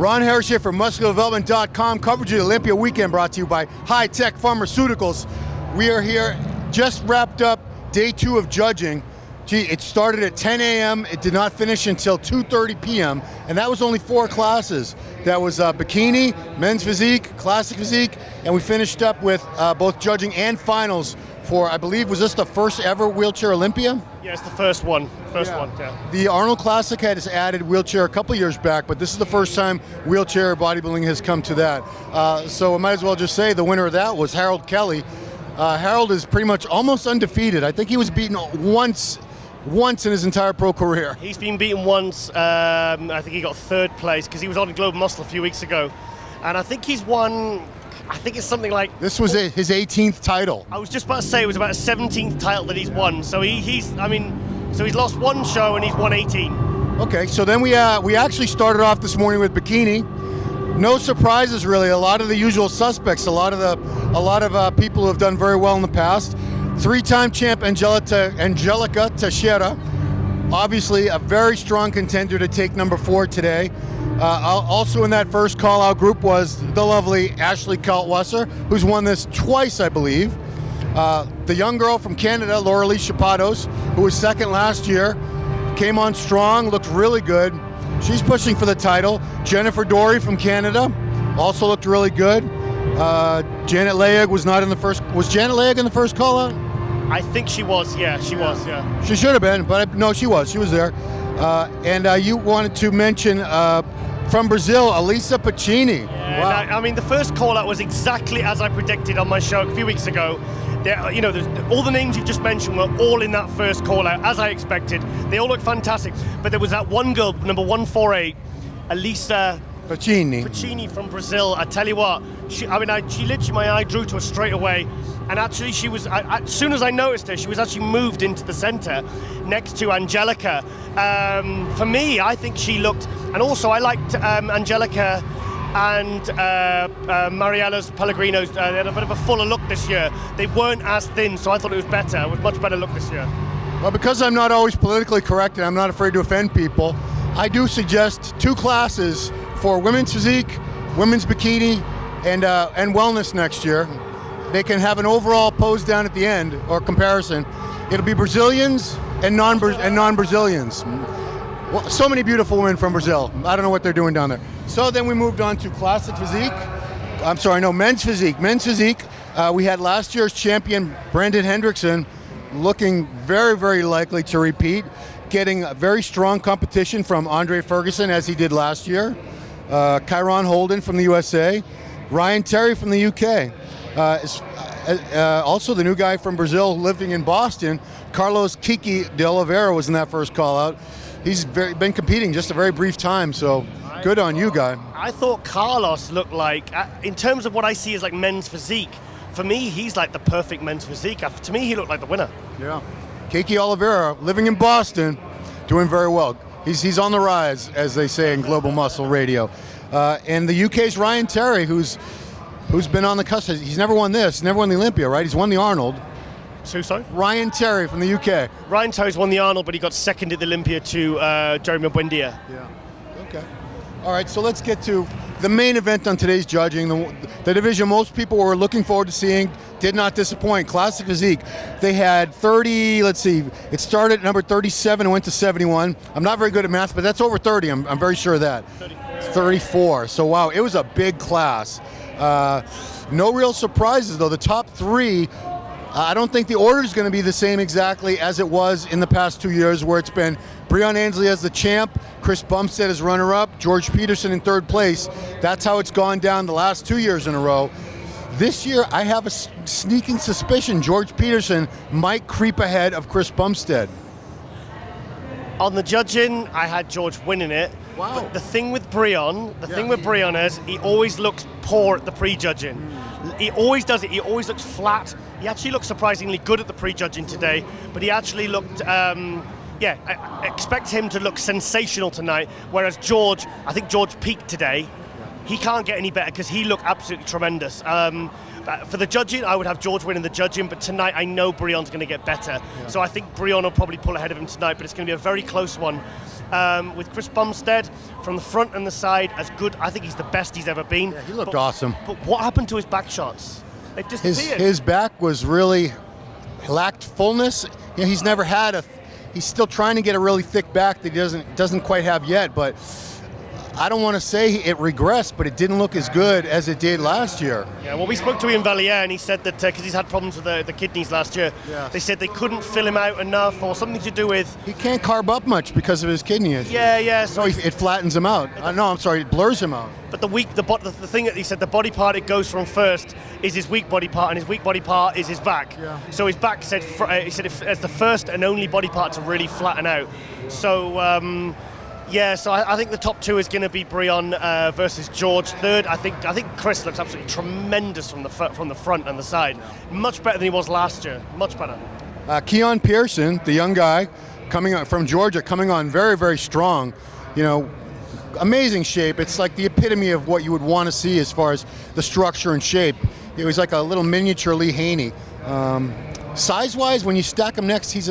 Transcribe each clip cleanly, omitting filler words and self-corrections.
Ron Harris here from MuscularDevelopment.com. Coverage of the Olympia weekend brought to you by High Tech Pharmaceuticals. We are here, just wrapped up day 2 of judging. Gee, it started at 10 a.m. It did not finish until 2:30 p.m. And that was only 4 classes. That was Bikini, Men's Physique, Classic Physique, and we finished up with both judging and finals for, I believe, was this the first ever Wheelchair Olympia? Yeah, it's the first one. Yeah. The Arnold Classic had added wheelchair a couple years back, but this is the first time wheelchair bodybuilding has come to that. So I might as well just say the winner of that was Harold Kelly. Harold is pretty much almost undefeated. I think he was beaten once in his entire pro career. He's been beaten once. I think he got 3rd place because he was on Global Muscle a few weeks ago. And I think he's won, I think it's something like... This was his 18th title. I was just about to say it was about a 17th title that he's won. So he's lost 1 show and he's won 18. Okay, so then we actually started off this morning with Bikini. No surprises really. A lot of the usual suspects. A lot of people who have done very well in the past. 3-time champ Angelica Teixeira, obviously a very strong contender to take number 4 today. Also in that first call-out group was the lovely Ashley Kaltwasser, who's won this twice, I believe. The young girl from Canada, Lauralee Chapados, who was 2nd last year, came on strong, looked really good. She's pushing for the title. Jennifer Dory from Canada also looked really good. Janet Layeg was not in the first. Was Janet Layeg in the first call-out? I think she was, yeah, she was, yeah. She should have been, but no, she was there. And you wanted to mention from Brazil, Elisa Puccini. Yeah, wow. I mean, the first call-out was exactly as I predicted on my show a few weeks ago. All the names you've just mentioned were all in that first call-out, as I expected. They all look fantastic, but there was that one girl, number 148, Elisa Puccini from Brazil. I tell you what, she literally, my eye drew to her straight away. And actually, she was, as soon as I noticed her, she was actually moved into the center next to Angelica. For me, I think she looked, and also I liked Angelica and Mariela's Pellegrino's. They had a bit of a fuller look this year. They weren't as thin, so I thought it was better. It was much better look this year. Well, because I'm not always politically correct and I'm not afraid to offend people, I do suggest 2 classes for women's physique, women's bikini, and wellness next year. They can have an overall pose down at the end, or comparison. It'll be Brazilians and non-Brazilians. Well, so many beautiful women from Brazil. I don't know what they're doing down there. So then we moved on to classic physique. Men's physique. Men's physique, we had last year's champion, Brandon Hendrickson, looking very, very likely to repeat, getting a very strong competition from Andre Ferguson, as he did last year. Kyron Holden from the USA, Ryan Terry from the UK. Also the new guy from Brazil living in Boston, Carlos Kiki de Oliveira, was in that first call-out. He's been competing just a very brief time, so good on you, guy. I thought Carlos looked like, in terms of what I see as like men's physique, for me, he's like the perfect men's physique. To me, he looked like the winner. Yeah. Kiki Oliveira, living in Boston, doing very well. He's on the rise, as they say in Global Muscle Radio. And the UK's Ryan Terry, who's been on the cusp. He's never won this, never won the Olympia, right? He's won the Arnold. Who, sorry? Ryan Terry from the UK. Ryan Terry's won the Arnold, but he got 2nd at the Olympia to Jeremy Buendia. Yeah. Okay. All right, so let's get to the main event on today's judging. The division most people were looking forward to seeing did not disappoint. Classic Physique. They had 30, let's see, it started at number 37 and went to 71. I'm not very good at math, but that's over 30. I'm very sure of that. 34. So, wow, it was a big class. No real surprises, though. The top 3, I don't think the order is going to be the same exactly as it was in the past 2 years, where it's been Breon Ansley as the champ, Chris Bumstead as runner-up, George Peterson in 3rd place. That's how it's gone down the last 2 years in a row. This year, I have a sneaking suspicion George Peterson might creep ahead of Chris Bumstead. On the judging, I had George winning it. Wow. But the thing with Breon, is he always looks poor at the prejudging. He always does it. He always looks flat. He actually looked surprisingly good at the prejudging today, but he actually looked, I expect him to look sensational tonight, whereas George, I think George peaked today. He can't get any better because he looked absolutely tremendous. For the judging, I would have George winning the judging, but tonight I know Breon's going to get better. Yeah. So I think Breon will probably pull ahead of him tonight, but it's going to be a very close one. with Chris Bumstead from the front and the side, as good. I think he's the best he's ever been. Yeah, he looked awesome. But what happened to his back shots? They've disappeared. His back was really lacked fullness. You know, he's never had he's still trying to get a really thick back that he doesn't quite have yet, but I don't want to say it regressed, but it didn't look as good as it did last year. Yeah, well, we spoke to Ian Valliere, and he said that because he's had problems with the kidneys last year, yes. They said they couldn't fill him out enough, or something to do with... He can't carb up much because of his kidney issue. Yeah. So it flattens him out. No, I'm sorry, it blurs him out. But the thing that he said, the body part it goes from first is his weak body part, and his weak body part is his back. Yeah. So his back he said as the first and only body part to really flatten out. So. So I think the top two is going to be Breon versus George. Third, I think Chris looks absolutely tremendous from the front and the side. Much better than he was last year. Much better. Keon Pearson, the young guy coming on from Georgia, coming on very, very strong. You know, amazing shape. It's like the epitome of what you would want to see as far as the structure and shape. It was like a little miniature Lee Haney. Size-wise, when you stack him next, he's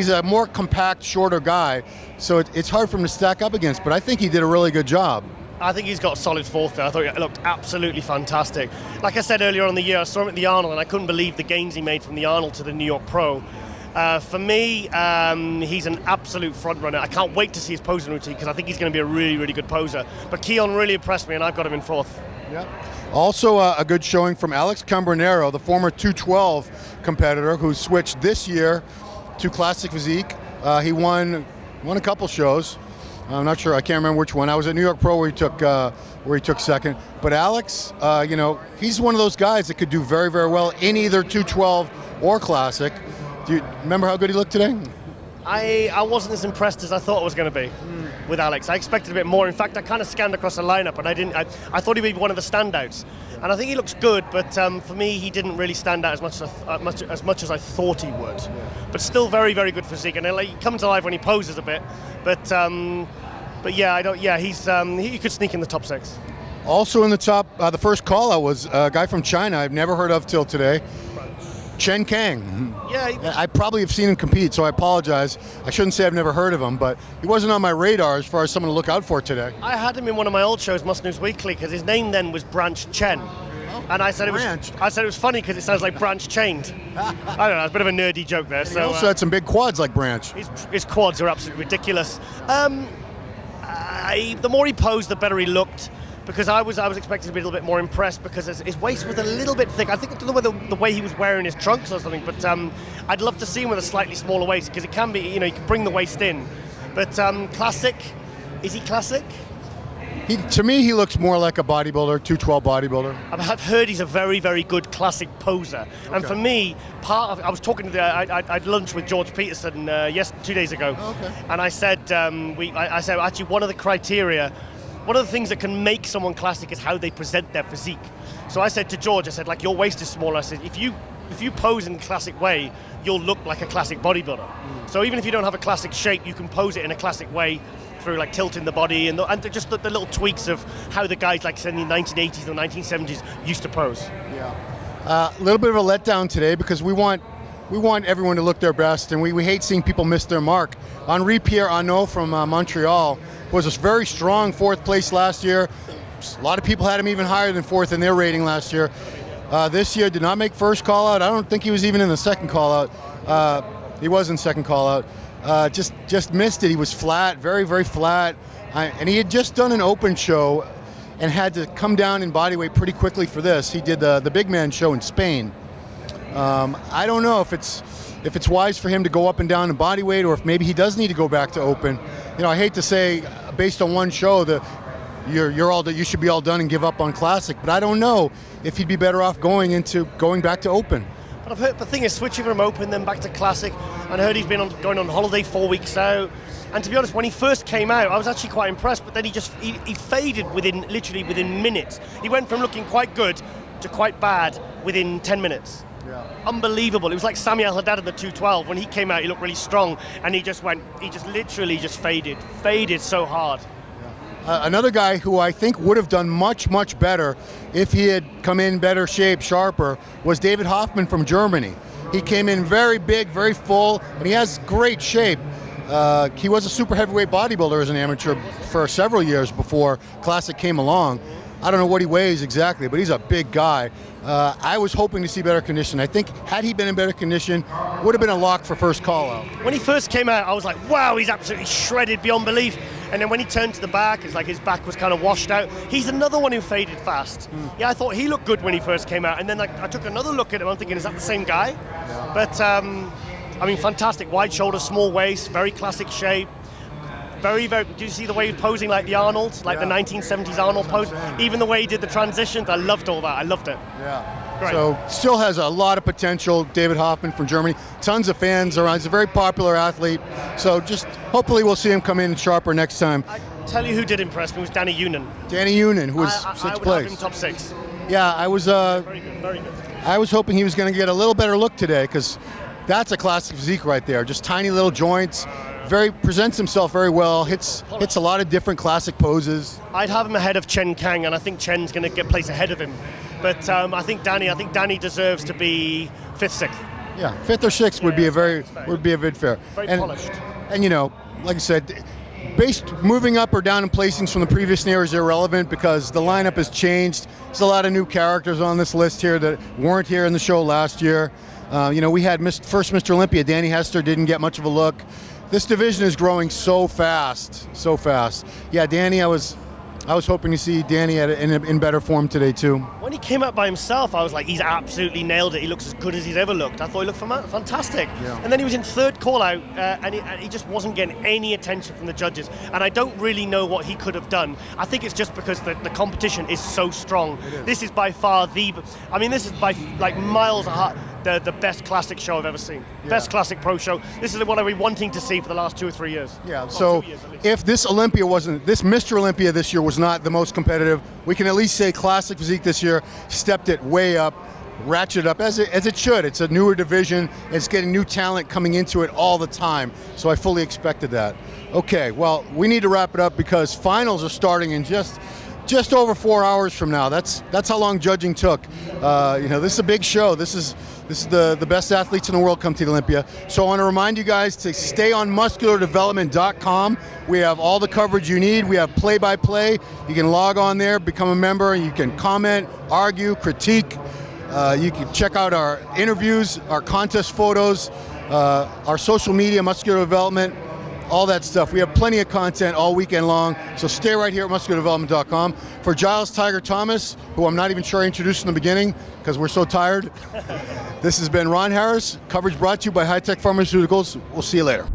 a more compact, shorter guy, so it's hard for him to stack up against, but I think he did a really good job. I think he's got a solid fourth there. I thought it looked absolutely fantastic. Like I said earlier on in the year, I saw him at the Arnold, and I couldn't believe the gains he made from the Arnold to the New York Pro. For me, he's an absolute front runner. I can't wait to see his posing routine, because I think he's going to be a really, really good poser. But Keon really impressed me, and I've got him in fourth. Yep. Also a good showing from Alex Cambronero, the former 212 competitor who switched this year to Classic Physique. He won a couple shows. I'm not sure. I can't remember which one. I was at New York Pro where he took second. But Alex, he's one of those guys that could do very, very well in either 212 or Classic. Do you remember how good he looked today? I wasn't as impressed as I thought I was going to be with Alex. I expected a bit more. In fact, I kind of scanned across the lineup, and I thought he'd be one of the standouts. And I think he looks good, but for me, he didn't really stand out as much as I thought he would. But still, very, very good physique, and he comes alive when he poses a bit. But yeah, he could sneak in the top 6. Also in the top, the first call out was a guy from China I've never heard of till today. Chen Kang. Yeah, I probably have seen him compete, so I apologize. I shouldn't say I've never heard of him, but he wasn't on my radar as far as someone to look out for today. I had him in one of my old shows, Must News Weekly, because his name then was Branch Chen. And I said it was funny because it sounds like Branch chained. I don't know, it's a bit of a nerdy joke there. He also had some big quads like Branch. His quads are absolutely ridiculous. The more he posed, the better he looked. Because I was expecting to be a little bit more impressed because his waist was a little bit thick. I don't know whether the way he was wearing his trunks or something, but I'd love to see him with a slightly smaller waist because it can be, you can bring the waist in. But Classic, is he Classic? To me, he looks more like a bodybuilder, 212 bodybuilder. I've heard he's a very, very good Classic poser. Okay. And for me, I was talking to I had lunch with George Peterson 2 days ago, and I said, I said actually one of the criteria. One of the things that can make someone classic is how they present their physique. So I said to George, I said, like, your waist is small. I said, if you pose in a classic way, you'll look like a classic bodybuilder. So even if you don't have a classic shape, you can pose it in a classic way through like tilting the body and just the little tweaks of how the guys like in the 1980s and the 1970s used to pose. Yeah. A little bit of a letdown today because we want everyone to look their best, and we hate seeing people miss their mark. Henri Pierre Arnaud from Montreal was a very strong 4th place last year. A lot of people had him even higher than 4th in their rating last year. This year did not make first call out. I don't think he was even in the second call out. He was in second call out. Just missed it. He was flat, very, very flat. And he had just done an open show and had to come down in body weight pretty quickly for this. He did the big man show in Spain. I don't know if it's wise for him to go up and down in body weight, or if maybe he does need to go back to open. I hate to say, based on one show, that you should be all done and give up on Classic, but I don't know if he'd be better off going back to open. But I've heard the thing is switching from open then back to Classic, and I heard he's been going on holiday 4 weeks out. And to be honest, when he first came out, I was actually quite impressed. But then he faded literally within minutes. He went from looking quite good to quite bad within 10 minutes. Yeah. Unbelievable. It was like Sami Al-Haddad in the 212. When he came out, he looked really strong, and he just literally faded so hard. Yeah. Another guy who I think would have done much, much better if he had come in better shape, sharper, was David Hoffman from Germany. He came in very big, very full, and he has great shape. He was a super heavyweight bodybuilder as an amateur for several years before Classic came along. I don't know what he weighs exactly, but he's a big guy. I was hoping to see better condition. I think had he been in better condition, would have been a lock for first call out. When he first came out, I was like, wow, he's absolutely shredded beyond belief. And then when he turned to the back, it's like his back was kind of washed out. He's another one who faded fast. Yeah, I thought he looked good when he first came out. And then I took another look at him. I'm thinking, is that the same guy? Yeah. But, I mean, fantastic. Wide shoulders, small waist, very classic shape. Very, very, do you see the way he was posing like the Arnold, like the 1970s Arnold pose? Even the way he did the transitions, I loved all that. I loved it. Yeah. Great. So still has a lot of potential. David Hoffman from Germany. Tons of fans around. He's a very popular athlete. So just hopefully we'll see him come in sharper next time. I tell you who did impress me was Danny Unen. Danny Unen, who was sixth I would place. have him top 6. Yeah, I was. Very good, very good. I was hoping he was going to get a little better look today because that's a classic physique right there. Just tiny little joints. Presents himself very well. Hits a lot of different classic poses. I'd have him ahead of Chen Kang, and I think Chen's going to get placed ahead of him. But I think Danny deserves to be 5th, 6th. Yeah, 5th or 6th would be a bit fair. Very polished. And you know, like I said, moving up or down in placings from the previous year is irrelevant because the lineup has changed. There's a lot of new characters on this list here that weren't here in the show last year. You know, we had first Mr. Olympia, Danny Hester, didn't get much of a look. This division is growing so fast, so fast. Yeah, Danny, I was hoping to see Danny in better form today too. When he came out by himself, I was like, he's absolutely nailed it. He looks as good as he's ever looked. I thought he looked fantastic. Yeah. And then he was in 3rd call out, and he just wasn't getting any attention from the judges. And I don't really know what he could have done. I think it's just because the competition is so strong. This is by far this is by like miles the best classic show I've ever seen. Yeah. Best classic pro show. This is what I've been wanting to see for the last 2 or 3 years. Yeah, so 2 years at least. If this Mr. Olympia this year was not the most competitive, we can at least say classic physique this year stepped it way up, ratcheted up as it should. It's a newer division. It's getting new talent coming into it all the time. So I fully expected that. Okay, well, we need to wrap it up because finals are starting in just over 4 hours from now. That's how long judging took. You know, this is a big show. This is the best athletes in the world come to the Olympia. So I want to remind you guys to stay on musculardevelopment.com. We have all the coverage you need. We have play-by-play. You can log on there, become a member, and you can comment, argue, critique. You can check out our interviews, our contest photos, our social media, Muscular Development, all that stuff. We have plenty of content all weekend long, so stay right here at musculardevelopment.com. For Giles Tiger Thomas, who I'm not even sure I introduced in the beginning because we're so tired, this has been Ron Harris. Coverage brought to you by High Tech Pharmaceuticals. We'll see you later.